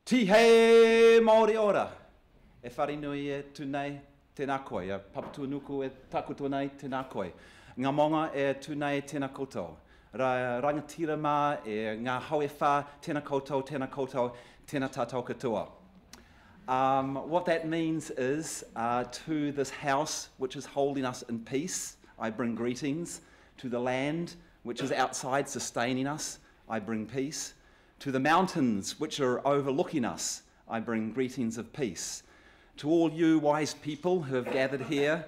Tihei Māori ora. E wharinui e tūnei tēnā koe. E papatuanuku e takuto nei tēnā koe. Ngā monga e tūnei tēnā koutou. Rangatira mā e ngā hauewha tēnā koutou, tēnā tātou katoa. What that means is to this house which is holding us in peace, I bring greetings. To the land which is outside sustaining us, I bring peace. To the mountains which are overlooking us, I bring greetings of peace. To all you wise people who have gathered here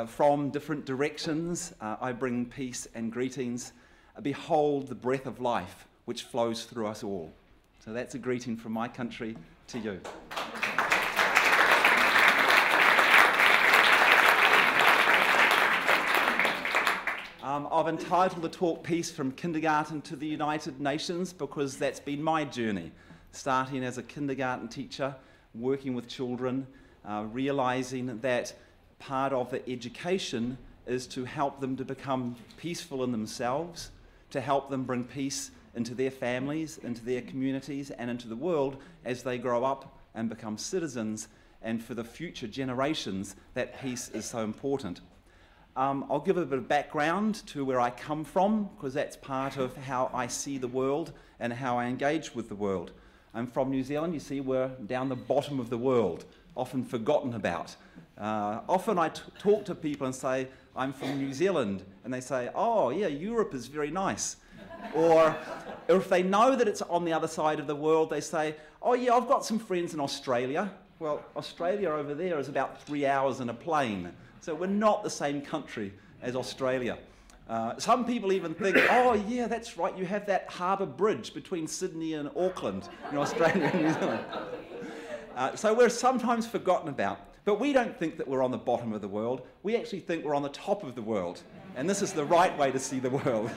from different directions, I bring peace and greetings. Behold the breath of life which flows through us all. So that's a greeting from my country to you. I've entitled the talk Peace from Kindergarten to the United Nations because that's been my journey, starting as a kindergarten teacher, working with children, realising that part of the education is to help them to become peaceful in themselves, to help them bring peace into their families, into their communities and into the world as they grow up and become citizens, and for the future generations that peace is so important. I'll give a bit of background to where I come from, because that's part of how I see the world and how I engage with the world. I'm from New Zealand. You see, we're down the bottom of the world, often forgotten about. Often I talk to people and say, I'm from New Zealand, and they say, oh yeah, Europe is very nice. Or if they know that it's on the other side of the world, they say, oh yeah, I've got some friends in Australia. Well, Australia over there is about 3 hours in a plane. So we're not the same country as Australia. Some people even think, oh yeah, that's right, you have that harbour bridge between Sydney and Auckland in Australia and New Zealand. So we're sometimes forgotten about. But we don't think that we're on the bottom of the world. We actually think we're on the top of the world. And this is the right way to see the world.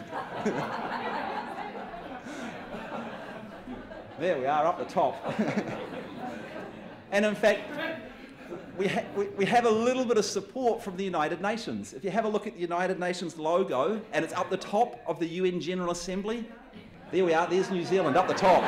There we are, up the top. And in fact, we have a little bit of support from the United Nations. If you have a look at the United Nations logo, and it's up the top of the UN General Assembly, there we are, there's New Zealand, up the top.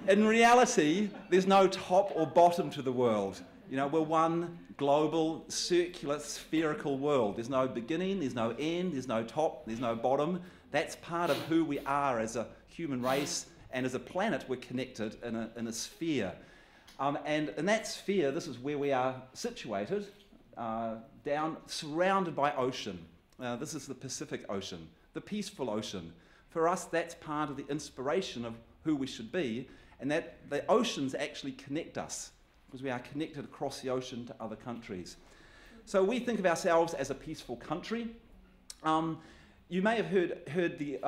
In reality, there's no top or bottom to the world. You know, we're one global, circular, spherical world. There's no beginning, there's no end, there's no top, there's no bottom. That's part of who we are as a human race, and as a planet, we're connected in a sphere. And in that sphere, this is where we are situated, down, surrounded by ocean. This is the Pacific Ocean, the peaceful ocean. For us, that's part of the inspiration of who we should be, and that the oceans actually connect us, because we are connected across the ocean to other countries. So we think of ourselves as a peaceful country. You may have heard the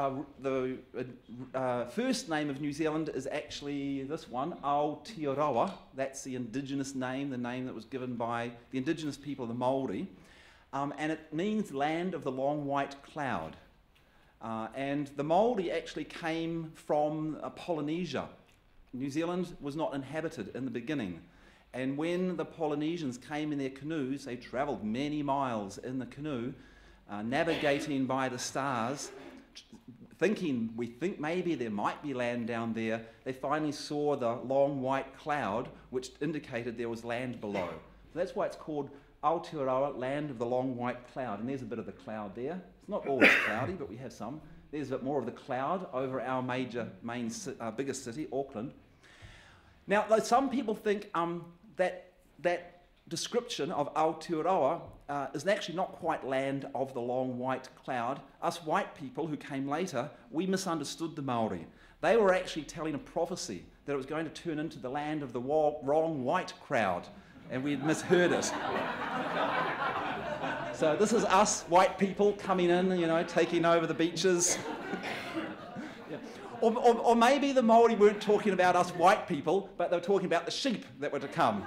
first name of New Zealand is actually this one, Aotearoa. That's the indigenous name, the name that was given by the indigenous people of the Māori. And it means land of the long white cloud. And the Māori actually came from Polynesia. New Zealand was not inhabited in the beginning. And when the Polynesians came in their canoes, they travelled many miles in the canoe, navigating by the stars, we think maybe there might be land down there. They finally saw the long white cloud, which indicated there was land below. So that's why it's called Aotearoa, land of the long white cloud. And there's a bit of the cloud there. It's not always cloudy, but we have some. There's a bit more of the cloud over our biggest city, Auckland. Now, some people think that description of Aotearoa is actually not quite land of the long white cloud. Us white people who came later, we misunderstood the Māori. They were actually telling a prophecy that it was going to turn into the land of the wrong white crowd, and we had misheard it. So this is us white people coming in, you know, taking over the beaches. Yeah. Or maybe the Māori weren't talking about us white people, but they were talking about the sheep that were to come.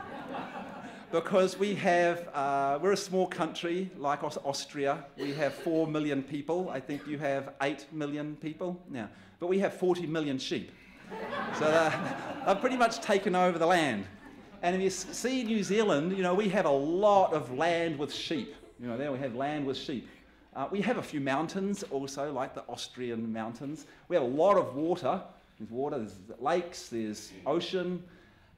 Because we're a small country like Austria. We have 4 million people. I think you have 8 million people. Yeah. But we have 40 million sheep. So they've pretty much taken over the land. And if you see New Zealand, you know, we have a lot of land with sheep. You know, there we have land with sheep. We have a few mountains also, like the Austrian mountains. We have a lot of water. There's water, there's lakes, there's ocean,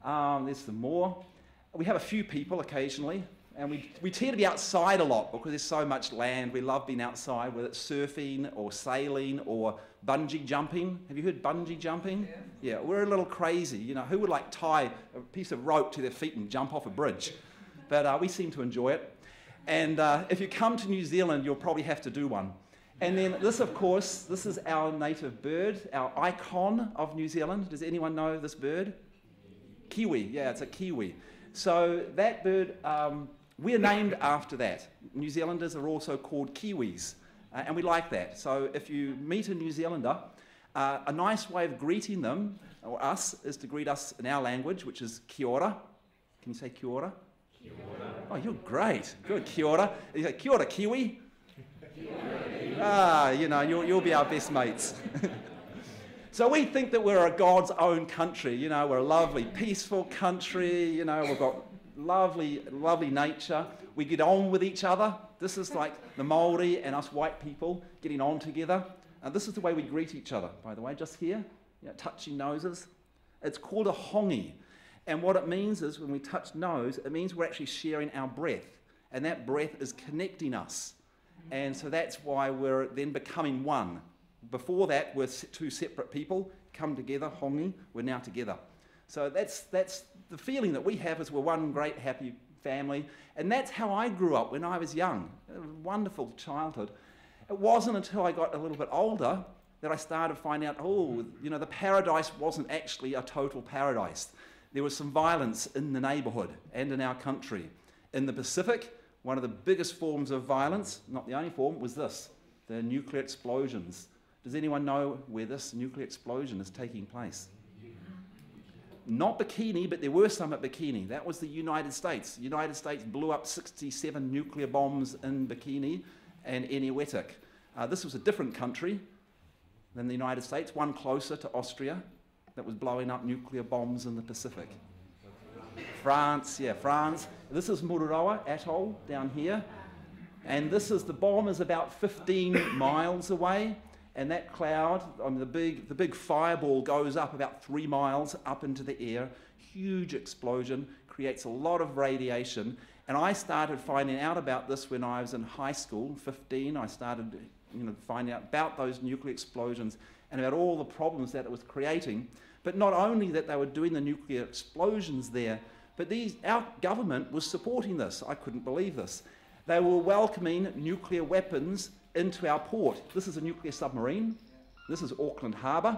there's some more. We have a few people occasionally, and we tend to be outside a lot because there's so much land. We love being outside, whether it's surfing or sailing or bungee jumping. Have you heard bungee jumping? Yeah, we're a little crazy. You know, who would like tie a piece of rope to their feet and jump off a bridge? But we seem to enjoy it. And if you come to New Zealand, you'll probably have to do one. And then this, of course, this is our native bird, our icon of New Zealand. Does anyone know this bird? Kiwi, yeah, it's a kiwi. So that bird, we're named after that. New Zealanders are also called Kiwis, and we like that. So if you meet a New Zealander, a nice way of greeting them, or us, is to greet us in our language, which is kia ora. Can you say kia ora? Kia ora. Oh, you're great. Good, kia ora. You say kia ora, Kiwi? You know, you'll be our best mates. So we think that we're a God's own country. You know, we're a lovely, peaceful country. You know, we've got lovely, lovely nature. We get on with each other. This is like the Māori and us white people getting on together. This is the way we greet each other, by the way, just here, you know, touching noses. It's called a hongi. And what it means is when we touch nose, it means we're actually sharing our breath. And that breath is connecting us. And so that's why we're then becoming one. Before that, we're two separate people, come together, hongi, we're now together. So that's the feeling that we have is we're one great happy family. And that's how I grew up when I was young. A wonderful childhood. It wasn't until I got a little bit older that I started finding out, oh, you know, the paradise wasn't actually a total paradise. There was some violence in the neighbourhood and in our country. In the Pacific, one of the biggest forms of violence, not the only form, was this, the nuclear explosions. Does anyone know where this nuclear explosion is taking place? Not Bikini, but there were some at Bikini. That was the United States. The United States blew up 67 nuclear bombs in Bikini and Eniwetok. This was a different country than the United States, one closer to Austria, that was blowing up nuclear bombs in the Pacific. France, yeah, France. This is Mururoa Atoll down here. And the bomb is about 15 miles away. And that cloud, the big fireball goes up about 3 miles up into the air. Huge explosion, creates a lot of radiation. And I started finding out about this when I was in high school, 15. I started finding out about those nuclear explosions and about all the problems that it was creating. But not only that they were doing the nuclear explosions there, but our government was supporting this. I couldn't believe this. They were welcoming nuclear weapons into our port. This is a nuclear submarine. This is Auckland Harbour.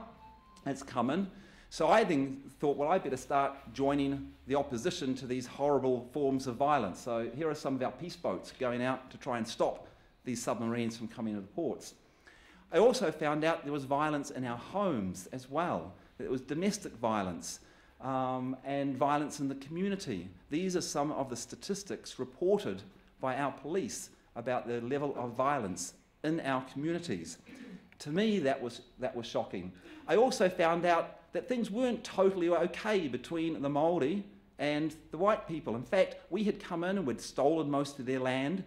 It's come in. So I then thought, well, I better start joining the opposition to these horrible forms of violence. So here are some of our peace boats going out to try and stop these submarines from coming into the ports. I also found out there was violence in our homes as well. There was domestic violence and violence in the community. These are some of the statistics reported by our police about the level of violence in our communities. To me, that was shocking. I also found out that things weren't totally okay between the Māori and the white people. In fact, we had come in and we'd stolen most of their land.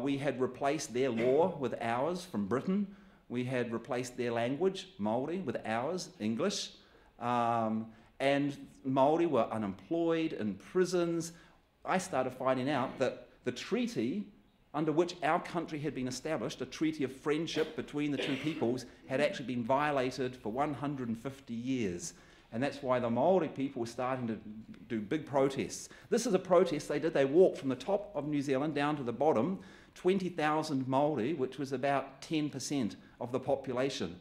We had replaced their law with ours from Britain. We had replaced their language, Māori, with ours, English. And Māori were unemployed, in prisons. I started finding out that the treaty under which our country had been established, a treaty of friendship between the two peoples, had actually been violated for 150 years. And that's why the Māori people were starting to do big protests. This is a protest they did. They walked from the top of New Zealand down to the bottom, 20,000 Māori, which was about 10% of the population,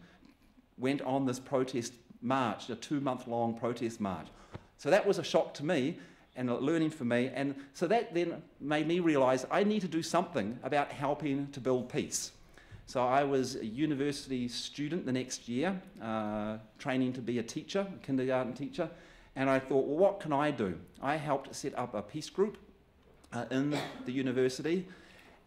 went on this protest march, a 2-month-long protest march. So that was a shock to me and a learning for me. And so that then made me realise I need to do something about helping to build peace. So I was a university student the next year, training to be a teacher, a kindergarten teacher, and I thought, well, what can I do? I helped set up a peace group in the university,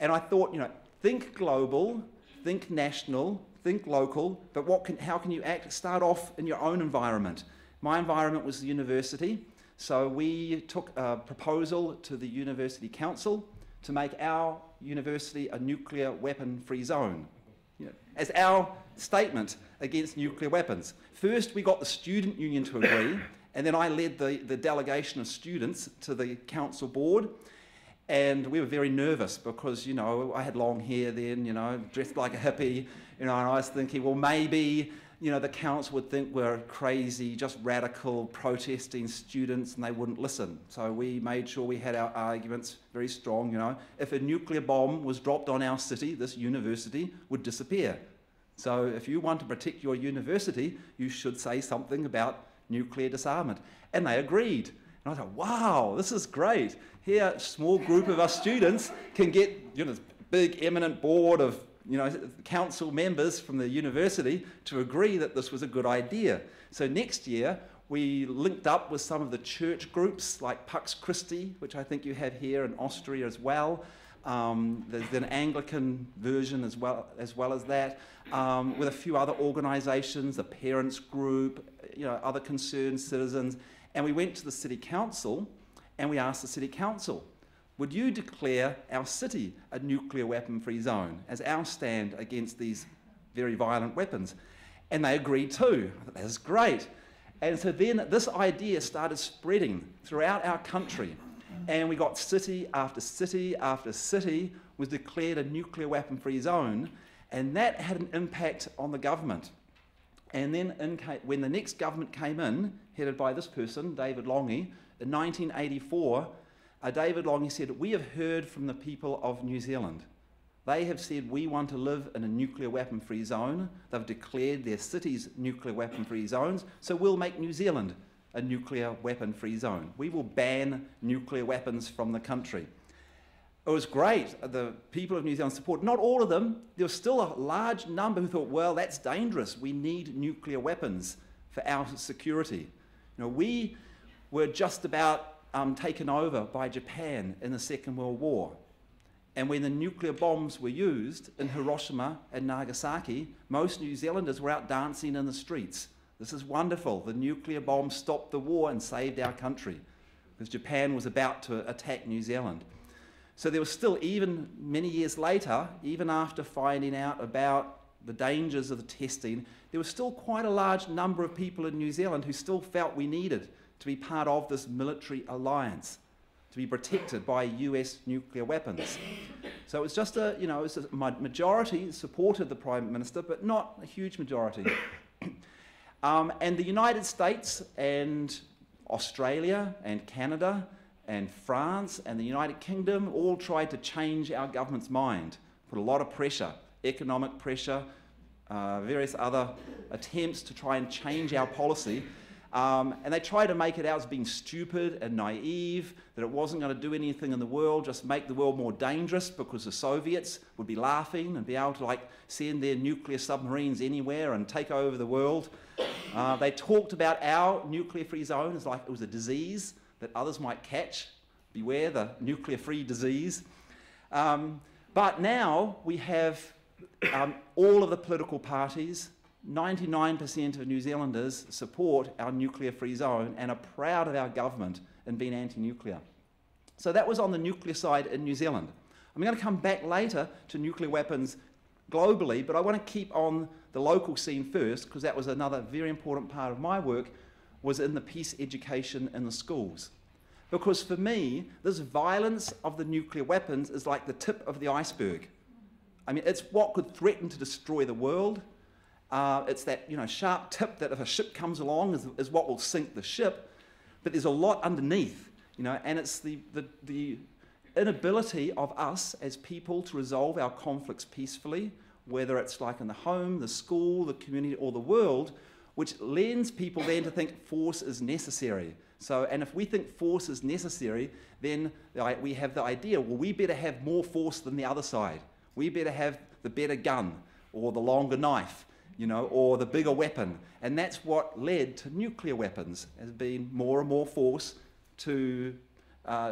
and I thought, think global, think national, think local, but how can you act? Start off in your own environment. My environment was the university, so we took a proposal to the University Council to make our university a nuclear weapon-free zone, as our statement against nuclear weapons. First, we got the student union to agree, and then I led the delegation of students to the council board, and we were very nervous because, I had long hair then, dressed like a hippie, and I was thinking, well, maybe, the council would think we're crazy, just radical, protesting students, and they wouldn't listen. So we made sure we had our arguments very strong, If a nuclear bomb was dropped on our city, this university would disappear. So if you want to protect your university, you should say something about nuclear disarmament. And they agreed. And I thought, wow, this is great. Here, a small group of us students can get this big eminent board of council members from the university to agree that this was a good idea. So next year, we linked up with some of the church groups like Pax Christi, which I think you have here in Austria as well. There's an Anglican version as well as that, with a few other organisations, a parents group, other concerned citizens. And we went to the city council and we asked the city council, would you declare our city a nuclear weapon-free zone as our stand against these very violent weapons? And they agreed too. I thought, that's great. And so then this idea started spreading throughout our country. And we got city after city after city was declared a nuclear weapon-free zone, and that had an impact on the government. And then when the next government came in, headed by this person, David Lange, in 1984, David Lange said, we have heard from the people of New Zealand. They have said we want to live in a nuclear weapon-free zone. They've declared their cities nuclear weapon-free zones, so we'll make New Zealand a nuclear weapon-free zone. We will ban nuclear weapons from the country. It was great. The people of New Zealand supported. Not all of them. There was still a large number who thought, well, that's dangerous. We need nuclear weapons for our security. We were just about taken over by Japan in the Second World War. And when the nuclear bombs were used in Hiroshima and Nagasaki, most New Zealanders were out dancing in the streets. This is wonderful. The nuclear bomb stopped the war and saved our country because Japan was about to attack New Zealand. So there was still, even many years later, even after finding out about the dangers of the testing, there was still quite a large number of people in New Zealand who still felt we needed to be part of this military alliance, to be protected by US nuclear weapons. So it was just a majority supported the Prime Minister, but not a huge majority. And the United States and Australia and Canada and France and the United Kingdom all tried to change our government's mind, put a lot of pressure, economic pressure, various other attempts to try and change our policy. And they tried to make it out as being stupid and naive, that it wasn't going to do anything in the world, just make the world more dangerous because the Soviets would be laughing and be able to send their nuclear submarines anywhere and take over the world. They talked about our nuclear-free zone as like it was a disease that others might catch. Beware the nuclear-free disease. But now we have all of the political parties. 99% of New Zealanders support our nuclear-free zone and are proud of our government in being anti-nuclear. So that was on the nuclear side in New Zealand. I'm going to come back later to nuclear weapons globally, but I want to keep on the local scene first because that was another very important part of my work, was in the peace education in the schools. Because for me, this violence of the nuclear weapons is like the tip of the iceberg. I mean, it's what could threaten to destroy the world. It's that sharp tip that if a ship comes along is what will sink the ship, but there's a lot underneath, and it's the inability of us as people to resolve our conflicts peacefully, whether it's like in the home, the school, the community, or the world, which lends people then to think force is necessary. So, and if we think force is necessary, then we have the idea, well, we better have more force than the other side. We better have the better gun or the longer knife, or the bigger weapon. And that's what led to nuclear weapons, as being more and more force to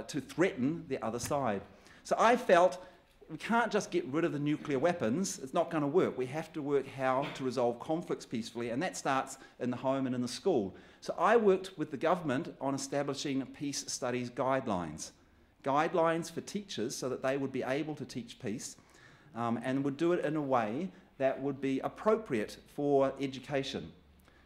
threaten the other side. So I felt we can't just get rid of the nuclear weapons. It's not going to work. We have to work how to resolve conflicts peacefully, and that starts in the home and in the school. So I worked with the government on establishing peace studies guidelines. guidelines for teachers so that they would be able to teach peace, and would do it in a way that would be appropriate for education.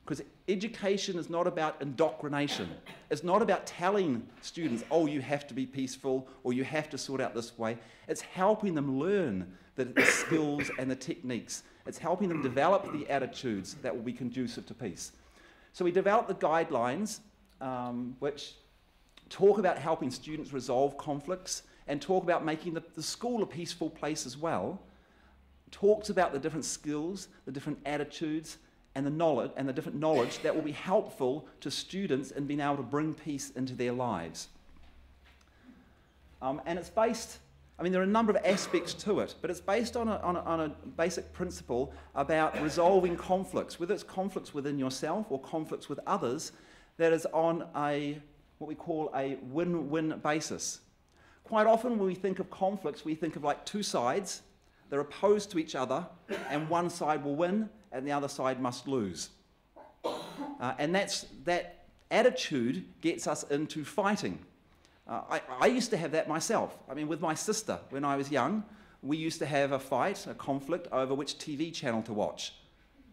Because education is not about indoctrination. It's not about telling students, oh, you have to be peaceful or you have to sort out this way. It's helping them learn the skills and the techniques. It's helping them develop the attitudes that will be conducive to peace. So we developed the guidelines, which talk about helping students resolve conflicts and talk about making the school a peaceful place as well. Talks about the different skills, the different attitudes, and the different knowledge that will be helpful to students in being able to bring peace into their lives. And it's based, I mean, there are a number of aspects to it, but it's based on a basic principle about resolving conflicts, whether it's conflicts within yourself or conflicts with others, that is on what we call a win-win basis. Quite often when we think of conflicts, we think of like two sides. They're opposed to each other, and one side will win, and the other side must lose. And that attitude gets us into fighting. I used to have that myself. I mean, with my sister, when I was young, we used to have a fight, a conflict, over which TV channel to watch.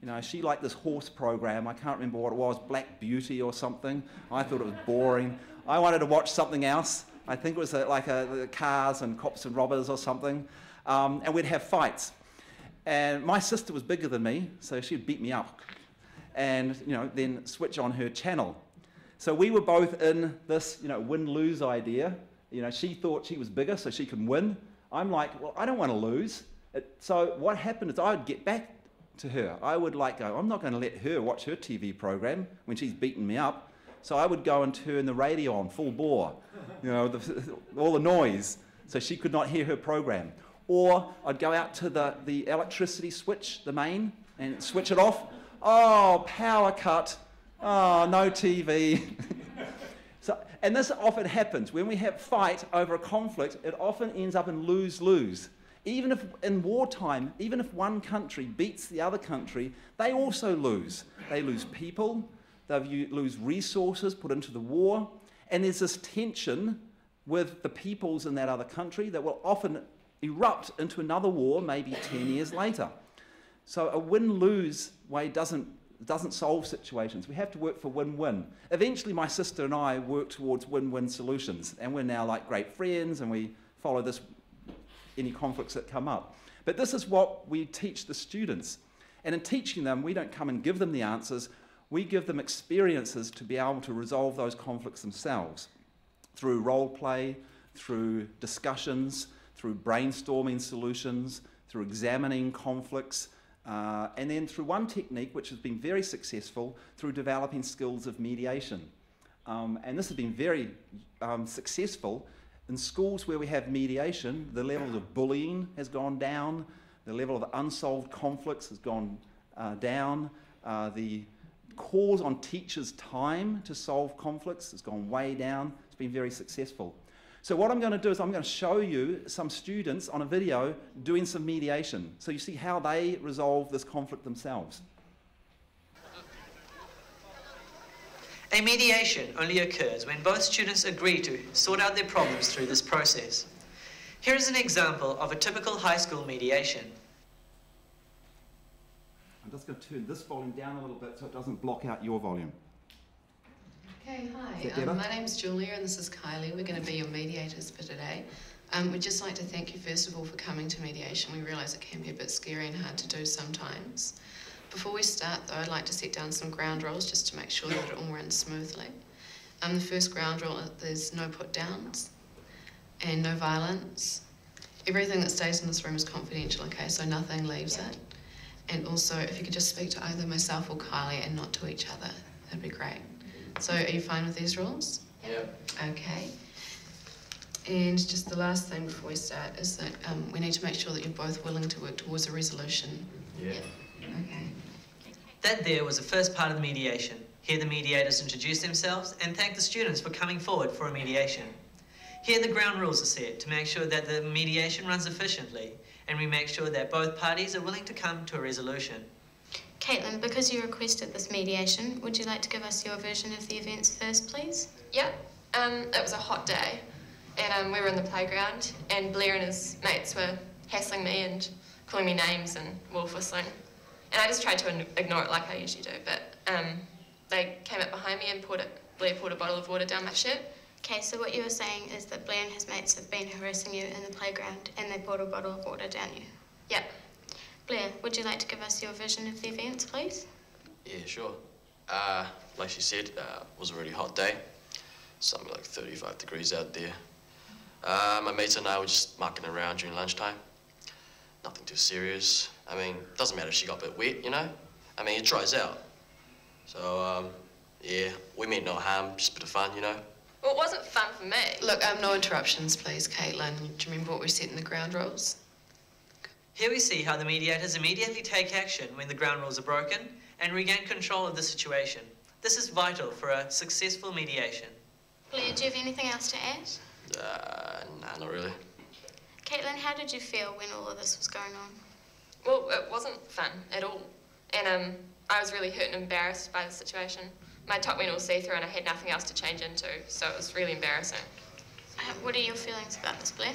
You know, she liked this horse program, I can't remember what it was, Black Beauty or something. I thought it was boring. I wanted to watch something else. I think it was like cars and cops and robbers or something. And we'd have fights. And my sister was bigger than me, so she'd beat me up and, you know, then switch on her channel. So we were both in this, you know, win-lose idea. You know, she thought she was bigger so she could win. I'm like, well, I don't want to lose. So what happened is I would get back to her. I would like go, I'm not going to let her watch her TV program when she's beaten me up. So I would go and turn the radio on full bore, you know, all the noise, so she could not hear her program. Or I'd go out to the electricity switch, the main, and switch it off. Oh, power cut. Oh, no TV. And this often happens. When we have fight over a conflict, it often ends up in lose-lose. Even if in wartime, even if one country beats the other country, they also lose. They lose people, they lose resources put into the war, and there's this tension with the peoples in that other country that will often erupt into another war maybe 10 years later. So a win-lose way doesn't solve situations. We have to work for win-win. Eventually my sister and I work towards win-win solutions, and we're now like great friends, and we follow this, any conflicts that come up. But this is what we teach the students. And in teaching them, we don't come and give them the answers, we give them experiences to be able to resolve those conflicts themselves through role play, through discussions, through brainstorming solutions, through examining conflicts, and then through one technique which has been very successful, through developing skills of mediation. And this has been very successful in schools where we have mediation. The level of bullying has gone down, the level of unsolved conflicts has gone down, the calls on teachers' time to solve conflicts has gone way down. It's been very successful. So what I'm going to do is I'm going to show you some students on a video doing some mediation, so you see how they resolve this conflict themselves. A mediation only occurs when both students agree to sort out their problems through this process. Here is an example of a typical high school mediation. I'm just going to turn this volume down a little bit so it doesn't block out your volume. Okay, hi. My name's Julia and this is Kylie. We're going to be your mediators for today. We'd just like to thank you first of all for coming to mediation. We realise it can be a bit scary and hard to do sometimes. Before we start though, I'd like to set down some ground rules just to make sure that it all runs smoothly. The first ground rule is there's no put downs and no violence. Everything that stays in this room is confidential, okay, so nothing leaves it. And also if you could just speak to either myself or Kylie and not to each other, that'd be great. So are you fine with these rules? Yep. Okay. And just the last thing before we start is that we need to make sure that you're both willing to work towards a resolution. Yeah. Okay. That there was the first part of the mediation. Here the mediators introduce themselves and thank the students for coming forward for a mediation. Here the ground rules are set to make sure that the mediation runs efficiently and we make sure that both parties are willing to come to a resolution. Caitlin, because you requested this mediation, would you like to give us your version of the events first, please? Yep. It was a hot day, and we were in the playground, and Blair and his mates were hassling me and calling me names and wolf whistling. And I just tried to ignore it like I usually do, but they came up behind me and Blair poured a bottle of water down my shirt. Okay, so what you were saying is that Blair and his mates have been harassing you in the playground and they poured a bottle of water down you. Yep. Blair, would you like to give us your vision of the events, please? Yeah, sure. Like she said, it was a really hot day. Something like 35 degrees out there. My mates and I were just mucking around during lunchtime. Nothing too serious. I mean, it doesn't matter if she got a bit wet, you know? I mean, it dries out. So, yeah, we meant no harm, just a bit of fun, you know? Well, it wasn't fun for me. Look, no interruptions, please, Caitlin. Do you remember what we said in the ground rules? Here we see how the mediators immediately take action when the ground rules are broken and regain control of the situation. This is vital for a successful mediation. Blair, do you have anything else to add? Nah, not really. Caitlin, how did you feel when all of this was going on? Well, it wasn't fun at all. And I was really hurt and embarrassed by the situation. My top went all see-through and I had nothing else to change into, so it was really embarrassing. What are your feelings about this, Blair?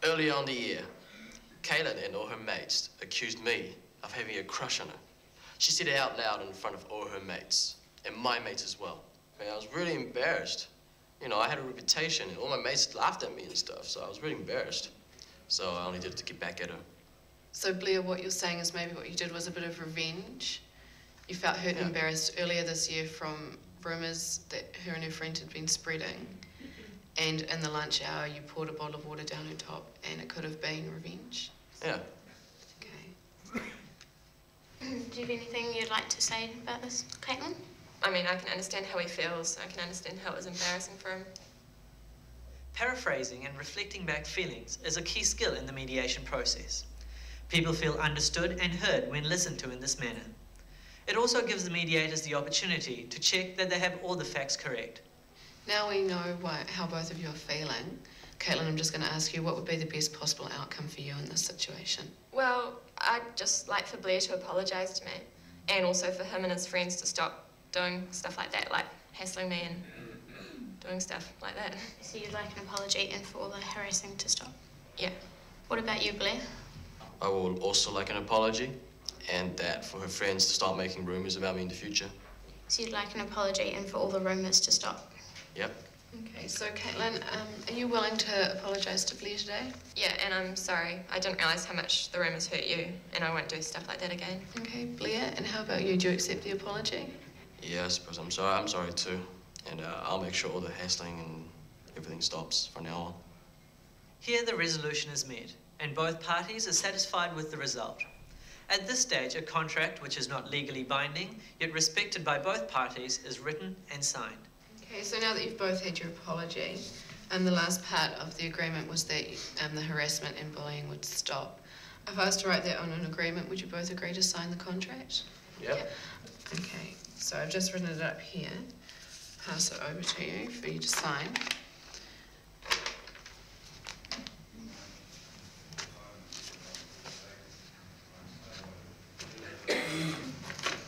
Earlier on the year, Caitlin and all her mates accused me of having a crush on her. She said it out loud in front of all her mates, and my mates as well. Man, I was really embarrassed. You know, I had a reputation, and all my mates laughed at me and stuff, so I was really embarrassed. So I only did it to get back at her. So, Blair, what you're saying is maybe what you did was a bit of revenge. You felt hurt and embarrassed earlier this year from rumours that her and her friend had been spreading. And in the lunch hour, you poured a bottle of water down her top, and it could have been revenge. Yeah. Okay. Do you have anything you'd like to say about this, Caitlin? I mean, I can understand how he feels. I can understand how it was embarrassing for him. Paraphrasing and reflecting back feelings is a key skill in the mediation process. People feel understood and heard when listened to in this manner. It also gives the mediators the opportunity to check that they have all the facts correct. Now we know how both of you are feeling. Caitlin, I'm just going to ask you, what would be the best possible outcome for you in this situation? Well, I'd just like for Blair to apologise to me, and also for him and his friends to stop doing stuff like that, like hassling me and doing stuff like that. So you'd like an apology and for all the harassing to stop? Yeah. What about you, Blair? I would also like an apology, and that for her friends to start making rumours about me in the future. So you'd like an apology and for all the rumours to stop? Yep. Okay, so Caitlin, are you willing to apologise to Blair today? Yeah, and I'm sorry. I didn't realise how much the rumours hurt you, and I won't do stuff like that again. Okay, Blair, and how about you? Do you accept the apology? Yeah, I suppose I'm sorry. I'm sorry too. And I'll make sure all the hassling and everything stops from now on. Here the resolution is met, and both parties are satisfied with the result. At this stage, a contract which is not legally binding, yet respected by both parties, is written and signed. Okay, so now that you've both had your apology, the last part of the agreement was that the harassment and bullying would stop. If I was to write that on an agreement, would you both agree to sign the contract? Yep. Okay, so I've just written it up here. Pass it over to you for you to sign.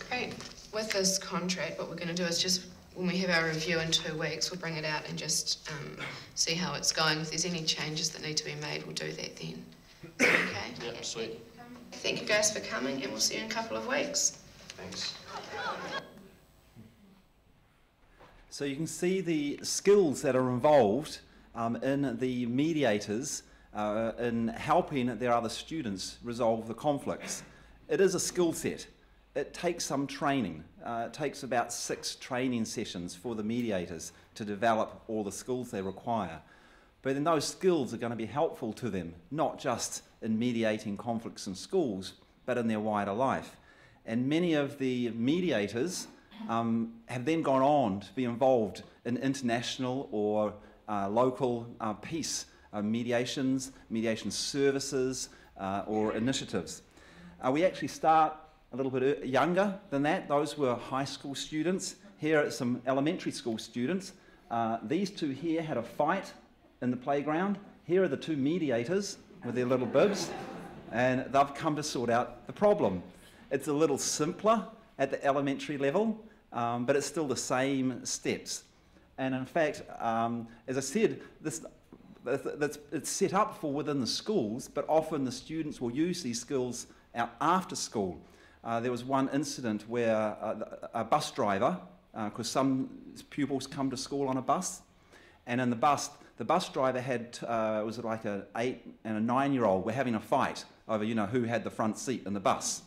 Great. With this contract, what we're going to do is just, when we have our review in 2 weeks, we'll bring it out and just see how it's going. If there's any changes that need to be made, we'll do that then. Is that okay? Yep, sweet. Thank you guys for coming, and we'll see you in a couple of weeks. Thanks. So you can see the skills that are involved in the mediators in helping their other students resolve the conflicts. It is a skill set. It takes some training. It takes about 6 training sessions for the mediators to develop all the skills they require. But then those skills are going to be helpful to them, not just in mediating conflicts in schools, but in their wider life. And many of the mediators have then gone on to be involved in international or local peace mediations, mediation services, or initiatives. We actually start a little bit younger than that. Those were high school students. Here are some elementary school students. These 2 here had a fight in the playground. Here are the 2 mediators with their little bibs, and they've come to sort out the problem. It's a little simpler at the elementary level, but it's still the same steps. And in fact, as I said, this it's set up for within the schools, but often the students will use these skills out after school. There was one incident where a bus driver, because some pupils come to school on a bus, and in the bus driver had, was it like an 8 and a 9-year-old were having a fight over, who had the front seat in the bus.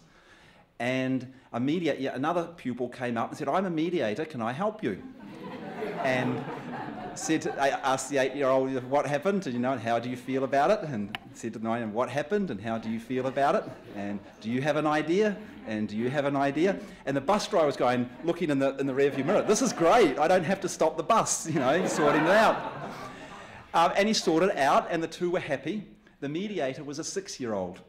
And another pupil came up and said, "I'm a mediator, can I help you?" And I asked the 8-year-old what happened, and how do you feel about it? And said to the 9-year-old, what happened, and how do you feel about it? And do you have an idea? And do you have an idea? And the bus driver was looking in the rearview mirror. This is great. I don't have to stop the bus. He's sorting it out. And he sorted it out, and the two were happy. The mediator was a 6-year-old.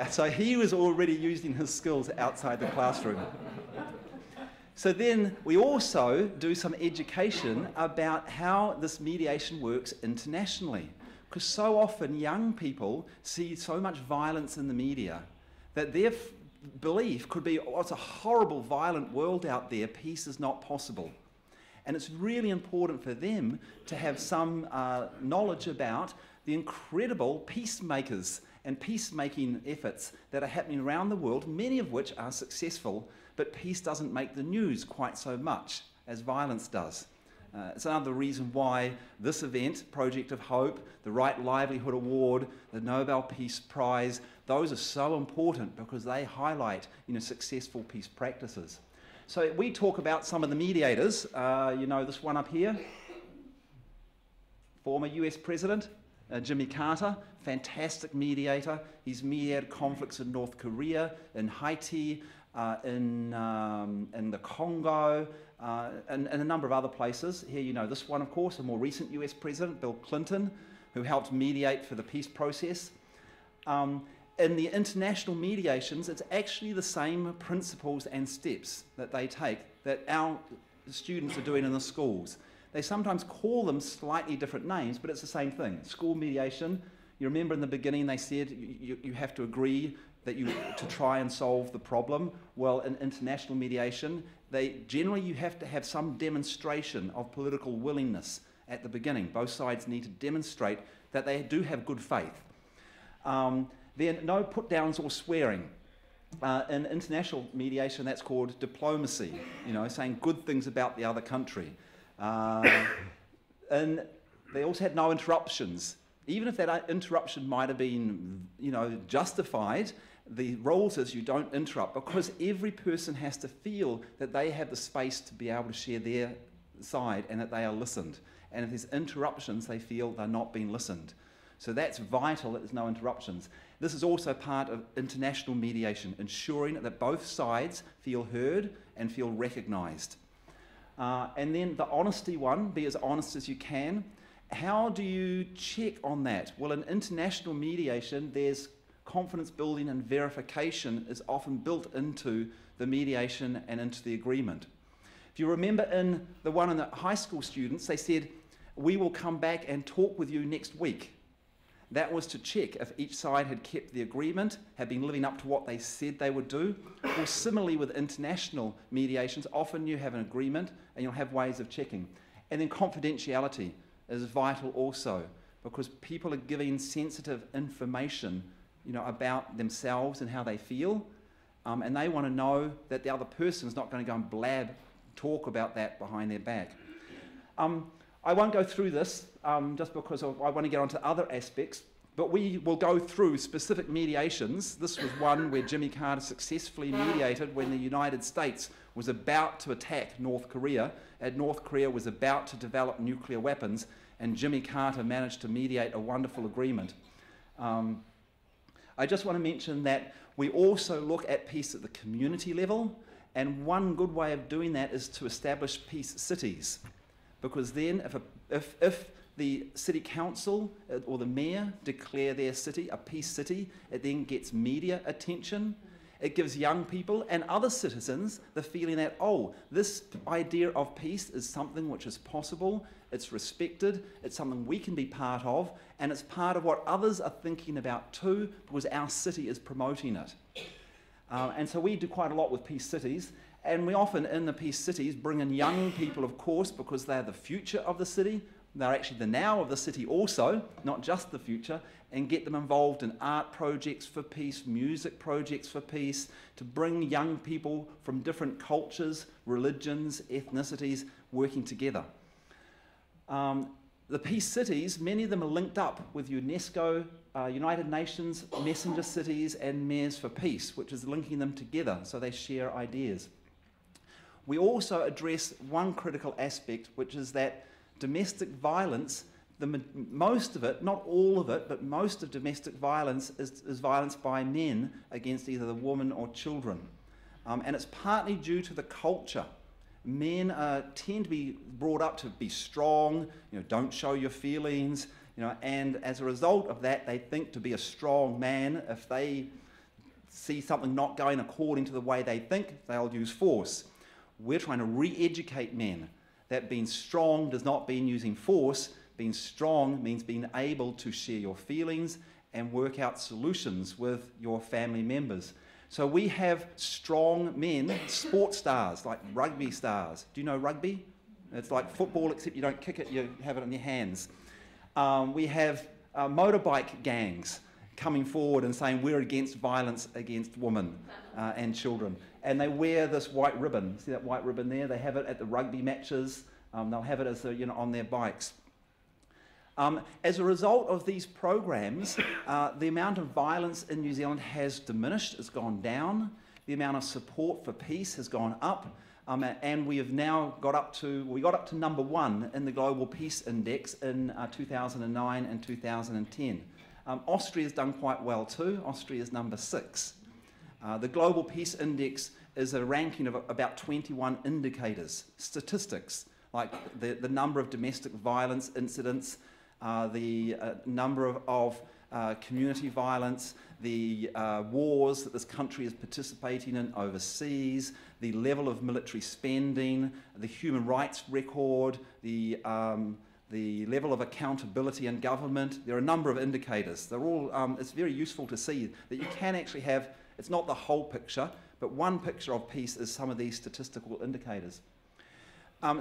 So he was already using his skills outside the classroom. So then we also do some education about how this mediation works internationally. Because so often young people see so much violence in the media that their belief could be, oh, it's a horrible, violent world out there, peace is not possible. And it's really important for them to have some knowledge about the incredible peacemakers and peacemaking efforts that are happening around the world, many of which are successful, but peace doesn't make the news quite so much as violence does. It's another reason why this event, Project of Hope, the Right Livelihood Award, the Nobel Peace Prize, those are so important because they highlight successful peace practices. So we talk about some of the mediators. This one up here, former US President, Jimmy Carter, fantastic mediator. He's mediated conflicts in North Korea, in Haiti, in the Congo, and a number of other places. Here this one, of course, a more recent US President, Bill Clinton, who helped mediate for the peace process. In the international mediations, it's actually the same principles and steps that they take that our students are doing in the schools. They sometimes call them slightly different names, but it's the same thing. School mediation, you remember in the beginning they said you have to agree to try and solve the problem. Well, in international mediation, generally you have to have some demonstration of political willingness at the beginning. Both sides need to demonstrate that they do have good faith. Then no put-downs or swearing. In international mediation, that's called diplomacy, saying good things about the other country. And they also had no interruptions. Even if that interruption might have been, justified, the rules is you don't interrupt, because every person has to feel that they have the space to be able to share their side and that they are listened. And if there's interruptions, they feel they're not being listened. So that's vital that there's no interruptions. This is also part of international mediation, ensuring that both sides feel heard and feel recognised. And then the honesty one, be as honest as you can. How do you check on that? Well, in international mediation, there's confidence building and verification is often built into the mediation and into the agreement. If you remember in the one in the high school students, they said, we will come back and talk with you next week. That was to check if each side had kept the agreement, had been living up to what they said they would do. Or similarly with international mediations, often you have an agreement and you'll have ways of checking. And then confidentiality is vital also, because people are giving sensitive information about themselves and how they feel, and they want to know that the other person is not going to go and talk about that behind their back. I won't go through this just because I want to get onto other aspects, but we will go through specific mediations. This was one where Jimmy Carter successfully mediated when the United States was about to attack North Korea, and North Korea was about to develop nuclear weapons, and Jimmy Carter managed to mediate a wonderful agreement. I just want to mention that we also look at peace at the community level, and one good way of doing that is to establish peace cities. Because then if the city council or the mayor declare their city a peace city, it then gets media attention. It gives young people and other citizens the feeling that, oh, this idea of peace is something which is possible, it's respected, it's something we can be part of, and it's part of what others are thinking about too, because our city is promoting it. And so we do quite a lot with peace cities. And we often, in the peace cities, bring in young people, of course, because they're the future of the city, they're actually the now of the city also, not just the future, and get them involved in art projects for peace, music projects for peace, to bring young people from different cultures, religions, ethnicities working together. The peace cities, many of them are linked up with UNESCO, United Nations, messenger cities and mayors for peace, which is linking them together so they share ideas. We also address one critical aspect, which is that domestic violence, most of it, not all of it, but most of domestic violence is violence by men against either the woman or children. And it's partly due to the culture. Men tend to be brought up to be strong, don't show your feelings, and as a result of that, they think to be a strong man, if they see something not going according to the way they think, they'll use force. We're trying to re-educate men that being strong does not mean using force. Being strong means being able to share your feelings and work out solutions with your family members. So we have strong men, sports stars, like rugby stars. Do you know rugby? It's like football, except you don't kick it, you have it in your hands. We have motorbike gangs coming forward and saying we're against violence against women and children. And they wear this white ribbon. See that white ribbon there? They have it at the rugby matches. They'll have it as on their bikes. As a result of these programs, the amount of violence in New Zealand has diminished, it's gone down. The amount of support for peace has gone up. And we have now got up to number 1 in the Global Peace Index in 2009 and 2010. Austria's done quite well too. Austria is number 6. The Global Peace Index is a ranking of about 21 indicators, statistics, like the number of domestic violence incidents, the number of community violence, the wars that this country is participating in overseas, the level of military spending, the human rights record, the level of accountability in government. There are a number of indicators. They're all, it's very useful to see that you can actually have, it's not the whole picture, but one picture of peace is some of these statistical indicators.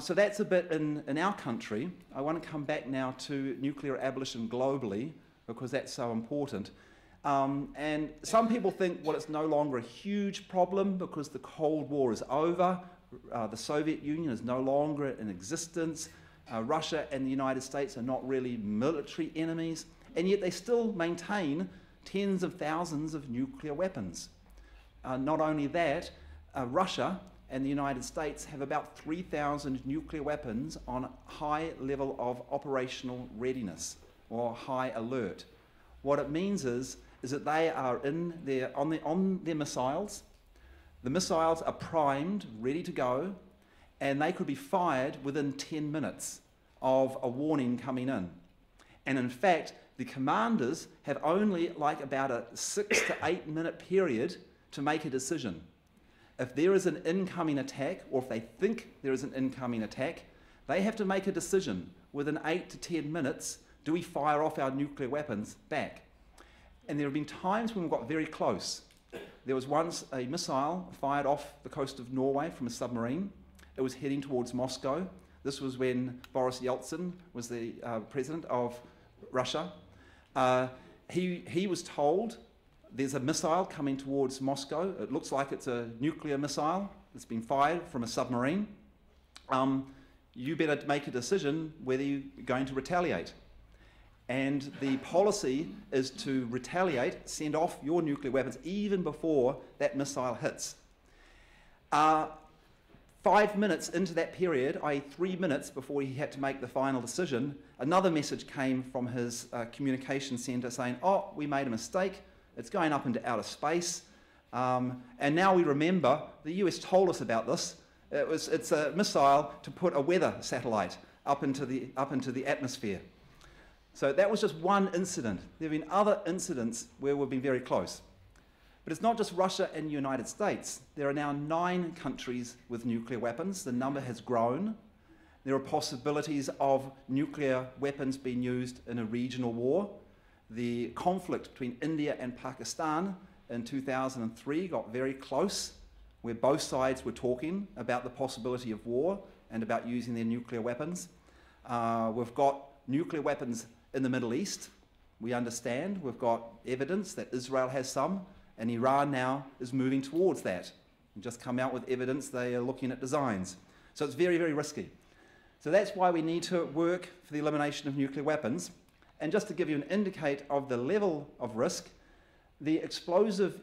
So that's a bit in our country. I want to come back now to nuclear abolition globally, because that's so important. And some people think, well, it's no longer a huge problem because the Cold War is over, the Soviet Union is no longer in existence, Russia and the United States are not really military enemies, and yet they still maintain tens of thousands of nuclear weapons. Not only that, Russia and the United States have about 3,000 nuclear weapons on high level of operational readiness or high alert. What it means is that they are on their missiles. The missiles are primed, ready to go, and they could be fired within 10 minutes of a warning coming in. And in fact, the commanders have only like about a 6 to 8 minute period to make a decision. If there is an incoming attack, or if they think there is an incoming attack, they have to make a decision within 8 to 10 minutes, do we fire off our nuclear weapons back? And there have been times when we've got very close. There was once a missile fired off the coast of Norway from a submarine. It was heading towards Moscow. This was when Boris Yeltsin was the president of Russia. He was told, there's a missile coming towards Moscow. It looks like it's a nuclear missile that's been fired from a submarine. You better make a decision whether you're going to retaliate. And the policy is to retaliate, send off your nuclear weapons even before that missile hits. 5 minutes into that period, i.e. 3 minutes before he had to make the final decision, another message came from his communication centre saying, oh, we made a mistake, it's going up into outer space, and now we remember, the US told us about this, it's a missile to put a weather satellite up into the atmosphere. So that was just one incident. There have been other incidents where we've been very close. But it's not just Russia and the United States. There are now 9 countries with nuclear weapons. The number has grown. There are possibilities of nuclear weapons being used in a regional war. The conflict between India and Pakistan in 2003 got very close, where both sides were talking about the possibility of war and about using their nuclear weapons. We've got nuclear weapons in the Middle East. We understand. We've got evidence that Israel has some, and Iran now is moving towards that. We've just come out with evidence they are looking at designs. So it's very, very risky. So that's why we need to work for the elimination of nuclear weapons. And just to give you an indicator of the level of risk, the explosive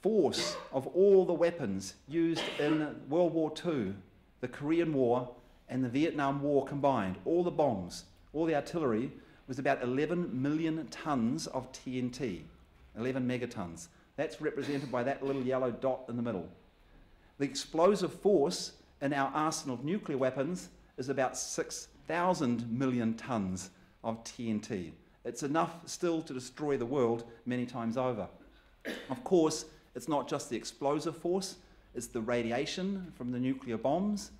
force of all the weapons used in World War II, the Korean War, and the Vietnam War combined, all the bombs, all the artillery, was about 11 million tons of TNT, 11 megatons. That's represented by that little yellow dot in the middle. The explosive force in our arsenal of nuclear weapons is about 6,000 million tons of TNT. It's enough still to destroy the world many times over. Of course, it's not just the explosive force, it's the radiation from the nuclear bombs,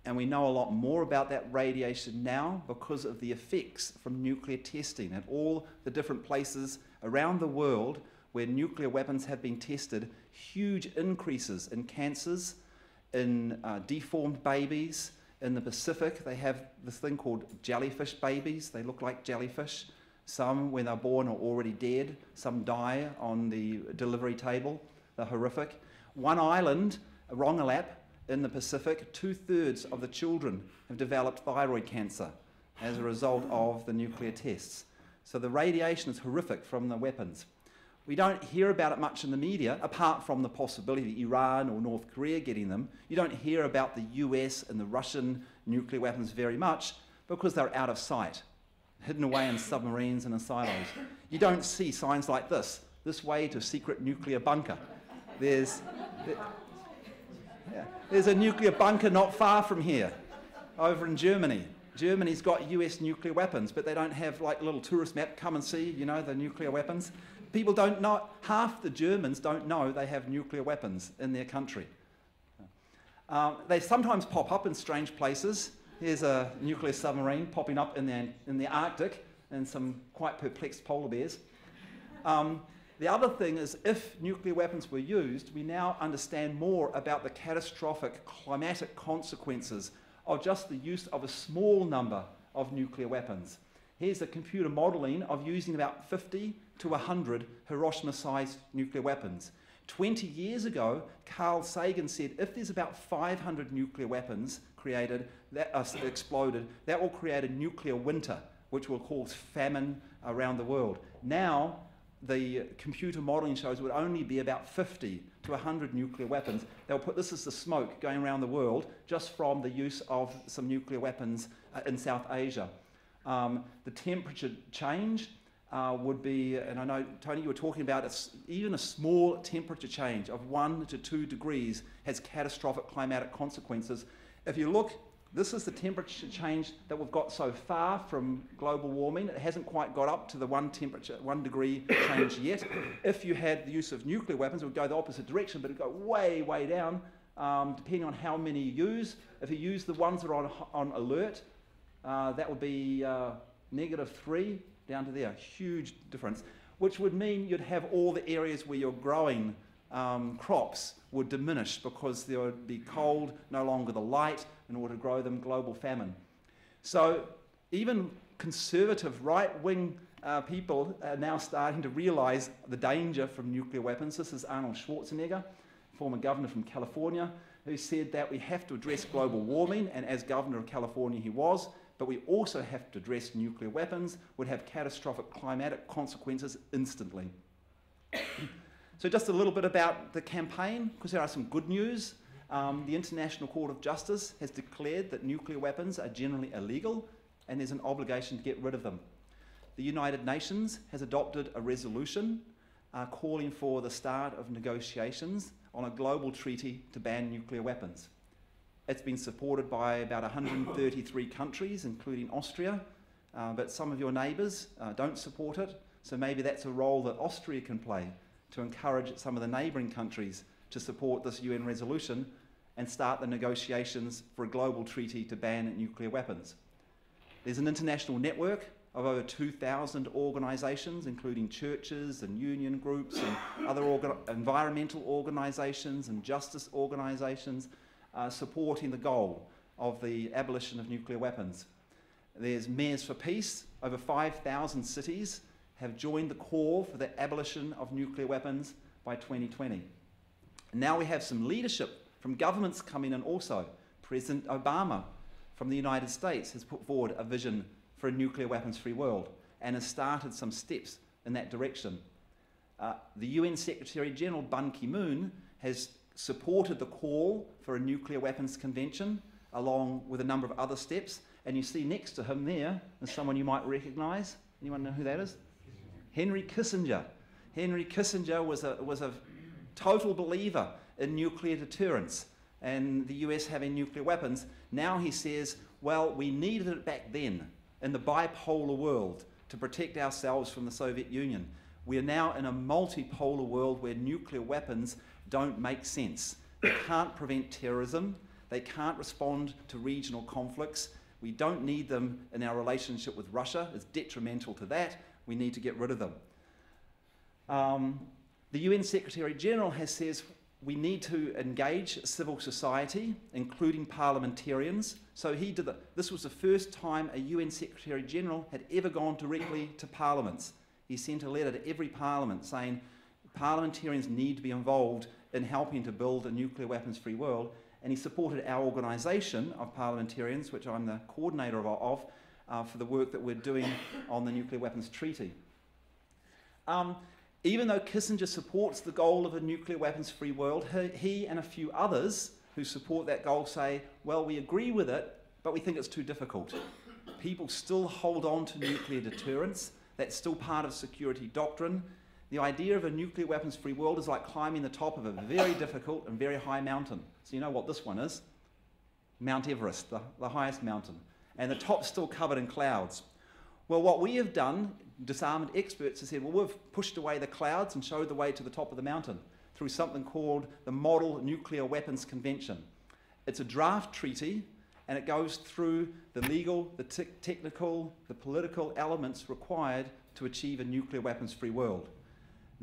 and we know a lot more about that radiation now because of the effects from nuclear testing at all the different places around the world where nuclear weapons have been tested. Huge increases in cancers, in deformed babies. In the Pacific, they have this thing called jellyfish babies. They look like jellyfish. Some, when they're born, are already dead. Some die on the delivery table. They're horrific. One island, Rongelap, in the Pacific, 2/3 of the children have developed thyroid cancer as a result of the nuclear tests. So the radiation is horrific from the weapons. We don't hear about it much in the media, apart from the possibility of Iran or North Korea getting them. You don't hear about the US and the Russian nuclear weapons very much because they're out of sight, hidden away in submarines and in silos. You don't see signs like this way to secret nuclear bunker. There's a nuclear bunker not far from here, over in Germany. Germany's got US nuclear weapons, but they don't have like a little tourist map, come and see, you know, the nuclear weapons. People don't know, half the Germans don't know they have nuclear weapons in their country. They sometimes pop up in strange places. Here's a nuclear submarine popping up in the Arctic and some quite perplexed polar bears. The other thing is, if nuclear weapons were used, we now understand more about the catastrophic climatic consequences of just the use of a small number of nuclear weapons. Here's a computer modelling of using about 50 to 100 Hiroshima-sized nuclear weapons. 20 years ago, Carl Sagan said if there's about 500 nuclear weapons created, exploded, that will create a nuclear winter, which will cause famine around the world. Now, the computer modelling shows it would only be about 50 to 100 nuclear weapons. They'll put this as the smoke going around the world just from the use of some nuclear weapons in South Asia. The temperature change would be, and I know, Tony, you were talking about even a small temperature change of 1 to 2 degrees has catastrophic climatic consequences. If you look, this is the temperature change that we've got so far from global warming. It hasn't quite got up to the 1 degree change yet. If you had the use of nuclear weapons, it would go the opposite direction, but it would go way, way down, depending on how many you use. If you use the ones that are on alert, that would be -3 down to there, huge difference, which would mean you'd have all the areas where you're growing crops would diminish because there would be cold, no longer the light, in order to grow them, global famine. So even conservative right-wing people are now starting to realise the danger from nuclear weapons. This is Arnold Schwarzenegger, former governor from California, who said that we have to address global warming, and as governor of California he was, but we also have to address nuclear weapons, would have catastrophic climatic consequences instantly. So just a little bit about the campaign, because there are some good news. The International Court of Justice has declared that nuclear weapons are generally illegal and there's an obligation to get rid of them. The United Nations has adopted a resolution calling for the start of negotiations on a global treaty to ban nuclear weapons. It's been supported by about 133 countries, including Austria, but some of your neighbours don't support it, so maybe that's a role that Austria can play to encourage some of the neighbouring countries to support this UN resolution and start the negotiations for a global treaty to ban nuclear weapons. There's an international network of over 2,000 organisations, including churches and union groups and other environmental organisations and justice organisations, supporting the goal of the abolition of nuclear weapons. There's Mayors for Peace. Over 5,000 cities have joined the call for the abolition of nuclear weapons by 2020. And now we have some leadership from governments coming in also. President Obama from the United States has put forward a vision for a nuclear weapons-free world and has started some steps in that direction. The UN Secretary General Ban Ki-moon has supported the call for a nuclear weapons convention along with a number of other steps. And you see next to him there is someone you might recognise. Anyone know who that is? Henry Kissinger. Henry Kissinger was a total believer in nuclear deterrence and the US having nuclear weapons. Now he says, well, we needed it back then in the bipolar world to protect ourselves from the Soviet Union. We are now in a multipolar world where nuclear weapons don't make sense. They can't prevent terrorism. They can't respond to regional conflicts. We don't need them in our relationship with Russia. It's detrimental to that. We need to get rid of them. The UN Secretary General says we need to engage civil society, including parliamentarians. So he did this was the first time a UN Secretary General had ever gone directly to parliaments. He sent a letter to every parliament saying parliamentarians need to be involved in helping to build a nuclear weapons-free world. And he supported our organisation of parliamentarians, which I'm the coordinator of for the work that we're doing on the Nuclear Weapons Treaty. Even though Kissinger supports the goal of a nuclear weapons-free world, he and a few others who support that goal say, well, we agree with it, but we think it's too difficult. People still hold on to nuclear deterrence. That's still part of security doctrine. The idea of a nuclear weapons-free world is like climbing the top of a very difficult and very high mountain. So you know what this one is? Mount Everest, the highest mountain. And the top's still covered in clouds. Well, what we have done, disarmament experts have said, well, we've pushed away the clouds and showed the way to the top of the mountain through something called the Model Nuclear Weapons Convention. It's a draft treaty, and it goes through the legal, the technical, the political elements required to achieve a nuclear weapons-free world.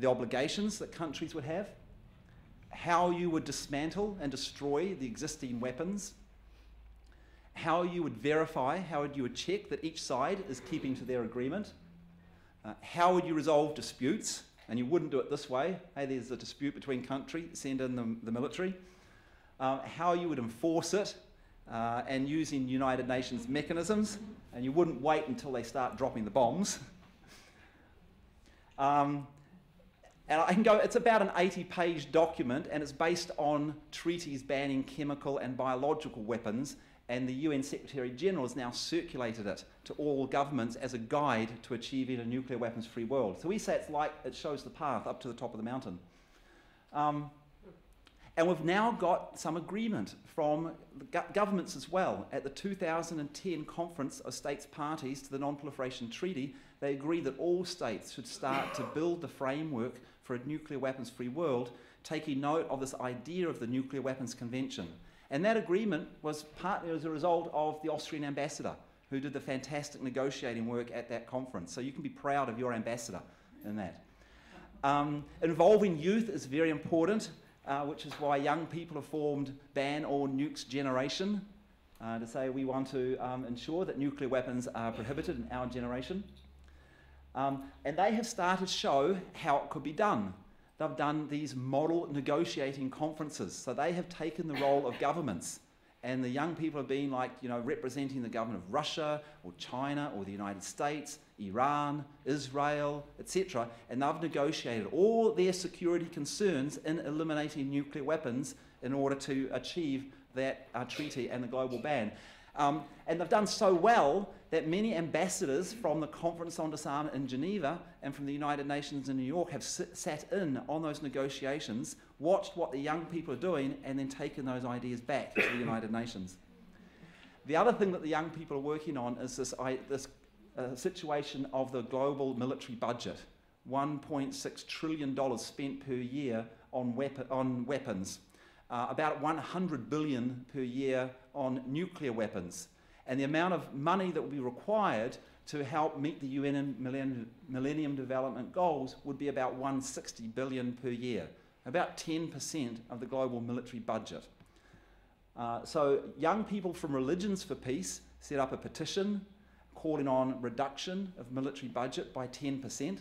The obligations that countries would have, how you would dismantle and destroy the existing weapons, how you would verify, how you would check that each side is keeping to their agreement, how would you resolve disputes, and you wouldn't do it this way, hey, there's a dispute between countries, send in the military, how you would enforce it, and using United Nations mechanisms, and you wouldn't wait until they start dropping the bombs. And I can go, it's about an 80-page document, and it's based on treaties banning chemical and biological weapons, and the UN Secretary General has now circulated it to all governments as a guide to achieving a nuclear weapons-free world. So we say it's like it shows the path up to the top of the mountain. And we've now got some agreement from the governments as well. At the 2010 Conference of States Parties to the Non-Proliferation Treaty, they agreed that all states should start to build the framework for a nuclear weapons-free world, taking note of this idea of the Nuclear Weapons Convention. And that agreement was partly as a result of the Austrian ambassador, who did the fantastic negotiating work at that conference. So you can be proud of your ambassador in that. Involving youth is very important, which is why young people have formed Ban All Nukes Generation, to say we want to ensure that nuclear weapons are prohibited in our generation. And they have started to show how it could be done. They've done these model negotiating conferences. So they have taken the role of governments. And the young people have been like, you know, representing the government of Russia or China or the United States, Iran, Israel, etc. And they've negotiated all their security concerns in eliminating nuclear weapons in order to achieve that treaty and the global ban. And they've done so well that many ambassadors from the Conference on Disarmament in Geneva and from the United Nations in New York have sat in on those negotiations, watched what the young people are doing, and then taken those ideas back to the United Nations. The other thing that the young people are working on is this situation of the global military budget. $1.6 trillion spent per year on weapons. About $100 billion per year on nuclear weapons. And the amount of money that would be required to help meet the UN Millennium Development Goals would be about $160 billion per year, about 10% of the global military budget. So young people from Religions for Peace set up a petition calling on reduction of military budget by 10%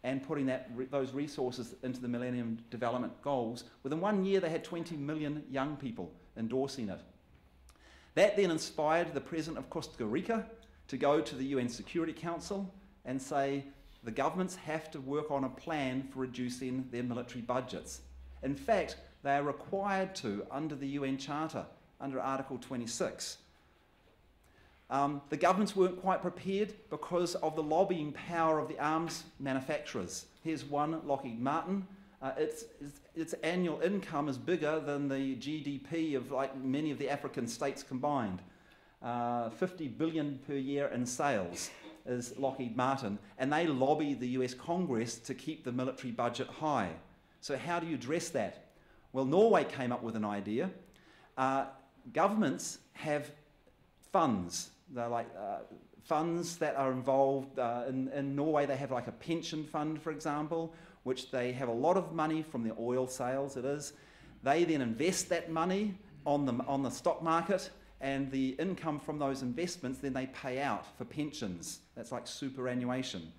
and putting those resources into the Millennium Development Goals. Within 1 year, they had 20 million young people endorsing it. That then inspired the president of Costa Rica to go to the UN Security Council and say the governments have to work on a plan for reducing their military budgets. In fact, they are required to under the UN Charter, under Article 26. The governments weren't quite prepared because of the lobbying power of the arms manufacturers. Here's one, Lockheed Martin. Its annual income is bigger than the GDP of like many of the African states combined. 50 billion per year in sales is Lockheed Martin, and they lobby the US Congress to keep the military budget high. So how do you address that? Well, Norway came up with an idea. Governments have funds. They're like funds that are involved. In Norway, they have like a pension fund, for example, which they have a lot of money from the oil sales, it is. They then invest that money on the stock market, and the income from those investments, then they pay out for pensions. That's like superannuation.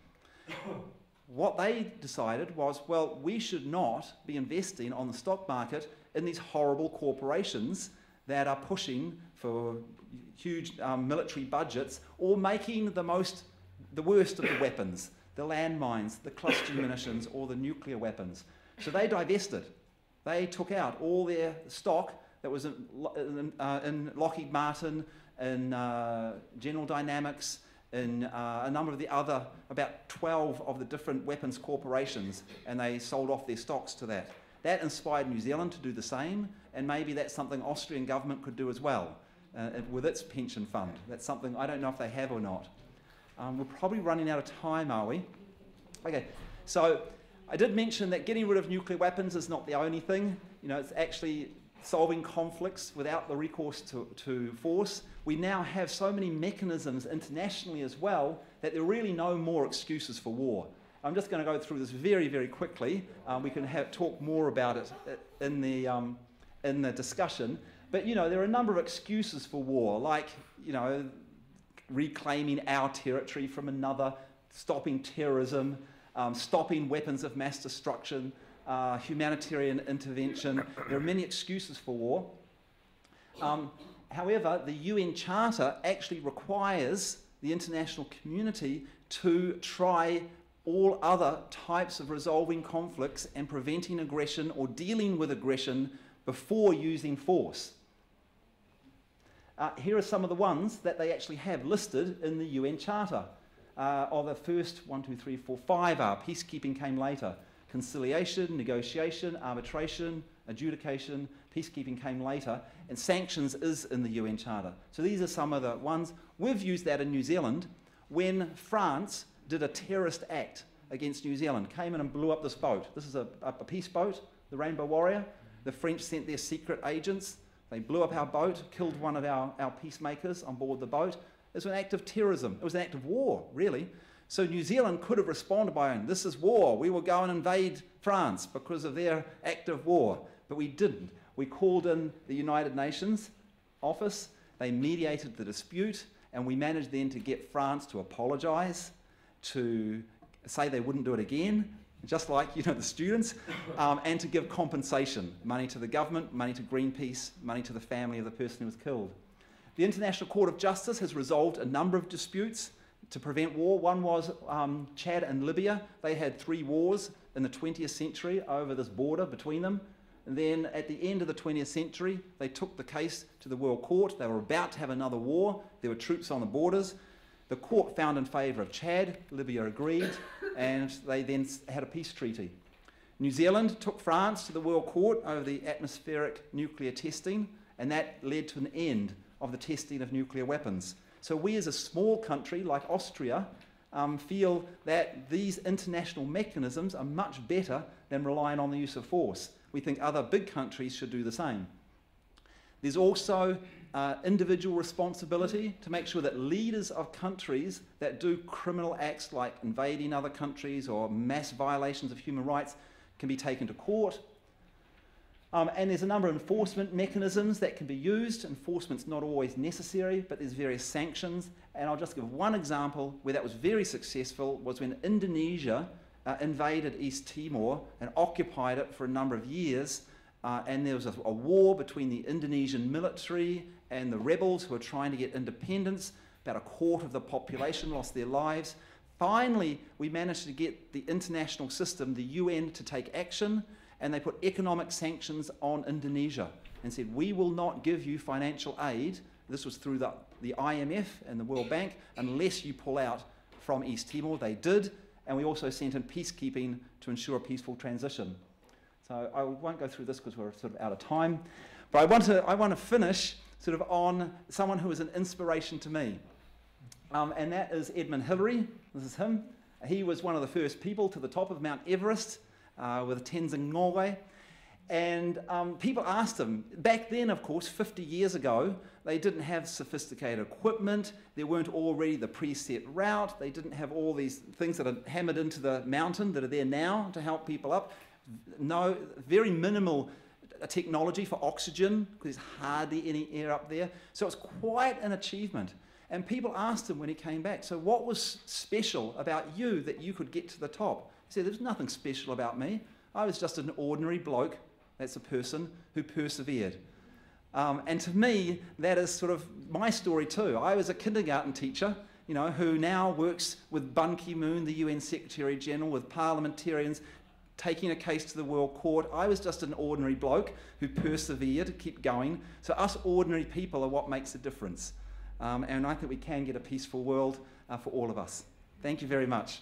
What they decided was, well, we should not be investing on the stock market in these horrible corporations that are pushing for huge military budgets or making the worst of the weapons, the landmines, the cluster munitions, or the nuclear weapons. So they divested. They took out all their stock that was in Lockheed Martin, in General Dynamics, in a number of the other, about 12 of the different weapons corporations, and they sold off their stocks to that. That inspired New Zealand to do the same, and maybe that's something Austrian government could do as well with its pension fund. That's something, I don't know if they have or not. We're probably running out of time, are we? Okay, so I did mention that getting rid of nuclear weapons is not the only thing. You know, it's actually solving conflicts without the recourse to force. We now have so many mechanisms internationally as well that there are really no more excuses for war. I'm just going to go through this very, very quickly. We can talk more about it in the discussion. But, you know, there are a number of excuses for war, like, you know, reclaiming our territory from another, stopping terrorism, stopping weapons of mass destruction, humanitarian intervention. There are many excuses for war. However, the UN Charter actually requires the international community to try all other types of resolving conflicts and preventing aggression or dealing with aggression before using force. Here are some of the ones that they actually have listed in the UN Charter. The first 1, 2, 3, 4, 5 are. Peacekeeping came later. Conciliation, negotiation, arbitration, adjudication, peacekeeping came later, and sanctions is in the UN Charter. So these are some of the ones. We've used that in New Zealand when France did a terrorist act against New Zealand, came in and blew up this boat. This is a peace boat, the Rainbow Warrior. The French sent their secret agents. They blew up our boat, killed one of our peacemakers on board the boat. It was an act of terrorism. It was an act of war, really. So New Zealand could have responded by saying, this is war. We will go and invade France because of their act of war. But we didn't. We called in the United Nations office. They mediated the dispute, and we managed then to get France to apologise, to say they wouldn't do it again, just like, you know, the students, and to give compensation, money to the government, money to Greenpeace, money to the family of the person who was killed. The International Court of Justice has resolved a number of disputes to prevent war. One was Chad and Libya. They had 3 wars in the 20th century over this border between them. And then at the end of the 20th century, they took the case to the World Court. They were about to have another war. There were troops on the borders. The court found in favour of Chad. Libya agreed, and they then had a peace treaty. New Zealand took France to the World Court over the atmospheric nuclear testing, and that led to an end of the testing of nuclear weapons. So we as a small country like Austria feel that these international mechanisms are much better than relying on the use of force. We think other big countries should do the same. There's also individual responsibility to make sure that leaders of countries that do criminal acts like invading other countries or mass violations of human rights can be taken to court. And there's a number of enforcement mechanisms that can be used. Enforcement's not always necessary, but there's various sanctions. And I'll just give one example where that was very successful, was when Indonesia invaded East Timor and occupied it for a number of years. And there was a war between the Indonesian military and the rebels who were trying to get independence. About a quarter of the population lost their lives. Finally, we managed to get the international system, the UN, to take action, and they put economic sanctions on Indonesia and said, we will not give you financial aid, this was through the IMF and the World Bank, unless you pull out from East Timor. They did, and we also sent in peacekeeping to ensure a peaceful transition. So I won't go through this because we're sort of out of time, but I want to finish sort of on someone who was an inspiration to me. And that is Edmund Hillary. This is him. He was one of the first people to the top of Mount Everest with Tenzing Norgay. And people asked him, back then, of course, 50 years ago, they didn't have sophisticated equipment. There weren't already the preset route. They didn't have all these things that are hammered into the mountain that are there now to help people up. No, very minimal technology for oxygen, because there's hardly any air up there. So it's quite an achievement. And people asked him when he came back, so what was special about you that you could get to the top? He said, there's nothing special about me. I was just an ordinary bloke, that's a person, who persevered. And to me, that is sort of my story too. I was a kindergarten teacher, you know, who now works with Ban Ki-moon, the UN Secretary General, with parliamentarians, taking a case to the World Court. I was just an ordinary bloke who persevered, kept going. So us ordinary people are what makes a difference. And I think we can get a peaceful world for all of us. Thank you very much.